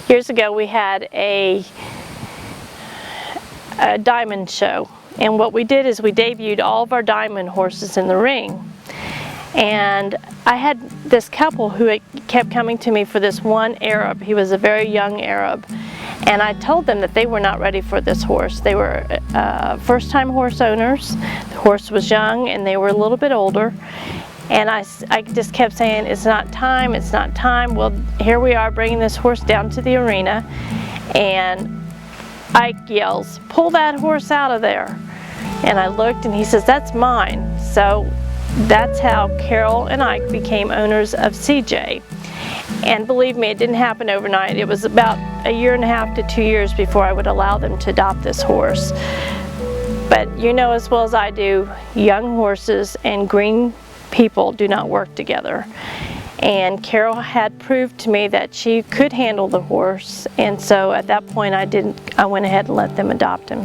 Years ago we had a diamond show, and what we did is we debuted all of our diamond horses in the ring. And I had this couple who kept coming to me for this one Arab. He was a very young Arab, and I told them that they were not ready for this horse. They were first-time horse owners. The horse was young and they were a little bit older, and I just kept saying, it's not time, it's not time. Well, here we are bringing this horse down to the arena, and Ike yells, "Pull that horse out of there." And I looked and he says, "That's mine." So that's how Carol and Ike became owners of CJ. And believe me, it didn't happen overnight. It was about 1.5 to 2 years before I would allow them to adopt this horse. But you know as well as I do, young horses and green people do not work together. And Carol had proved to me that she could handle the horse, and so at that point I went ahead and let them adopt him.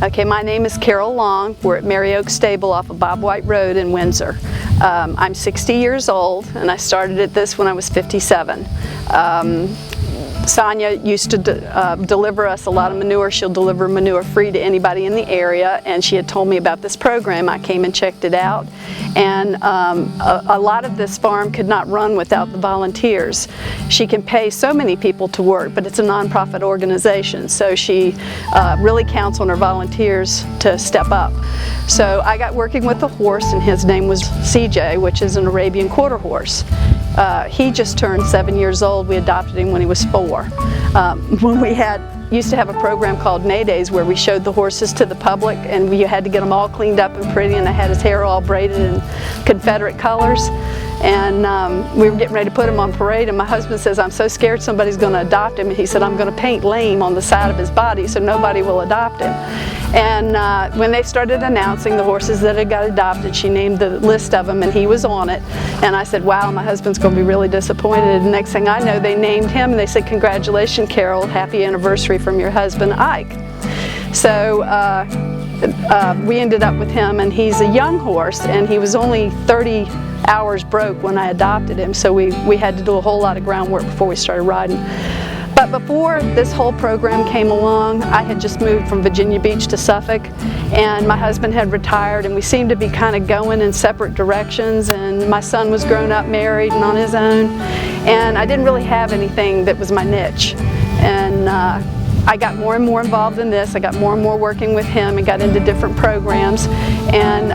Okay, my name is Carol Long. We're at Mary Oak Stable off of Bob White Road in Windsor. I'm 60 years old, and I started at this when I was 57. Sonia used to deliver us a lot of manure. She'll deliver manure free to anybody in the area, and she had told me about this program. I came and checked it out, and a lot of this farm could not run without the volunteers. She can pay so many people to work, but it's a nonprofit organization, so she really counts on her volunteers to step up. So I got working with a horse, and his name was CJ, which is an Arabian quarter horse. He just turned 7 years old. We adopted him when he was 4. When we used to have a program called May Days where we showed the horses to the public, and you had to get them all cleaned up and pretty, and I had his hair all braided in Confederate colors. And we were getting ready to put him on parade, and my husband says, "I'm so scared somebody's going to adopt him." And he said, "I'm going to paint lame on the side of his body so nobody will adopt him." And when they started announcing the horses that had got adopted, she named the list of them, and he was on it. And I said, "Wow, my husband's going to be really disappointed." And next thing I know, they named him, and they said, "Congratulations, Carol, happy anniversary from your husband, Ike." So we ended up with him, and he's a young horse, and he was only 30 hours broke when I adopted him, so we had to do a whole lot of groundwork before we started riding. But before this whole program came along, I had just moved from Virginia Beach to Suffolk, and my husband had retired, and we seemed to be kind of going in separate directions, and my son was grown up, married, and on his own, and I didn't really have anything that was my niche. And I got more and more involved in this. I got more and more working with him and got into different programs, and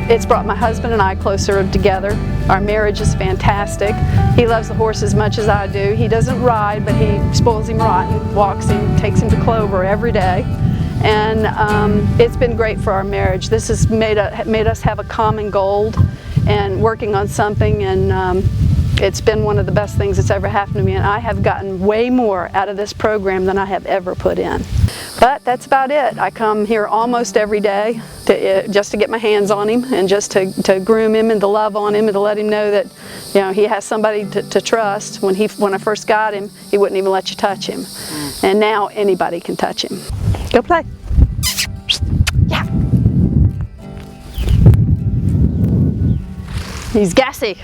it's brought my husband and I closer together. Our marriage is fantastic. He loves the horse as much as I do. He doesn't ride, but he spoils him rotten, walks him, takes him to Clover every day, and it's been great for our marriage. This has made us have a common goal and working on something, and it's been one of the best things that's ever happened to me, and I have gotten way more out of this program than I have ever put in. But that's about it. I come here almost every day just to get my hands on him, and just to groom him and to love on him and to let him know that, you know, he has somebody to trust. When I first got him, he wouldn't even let you touch him. And now anybody can touch him. Go play. Yeah. He's gassy.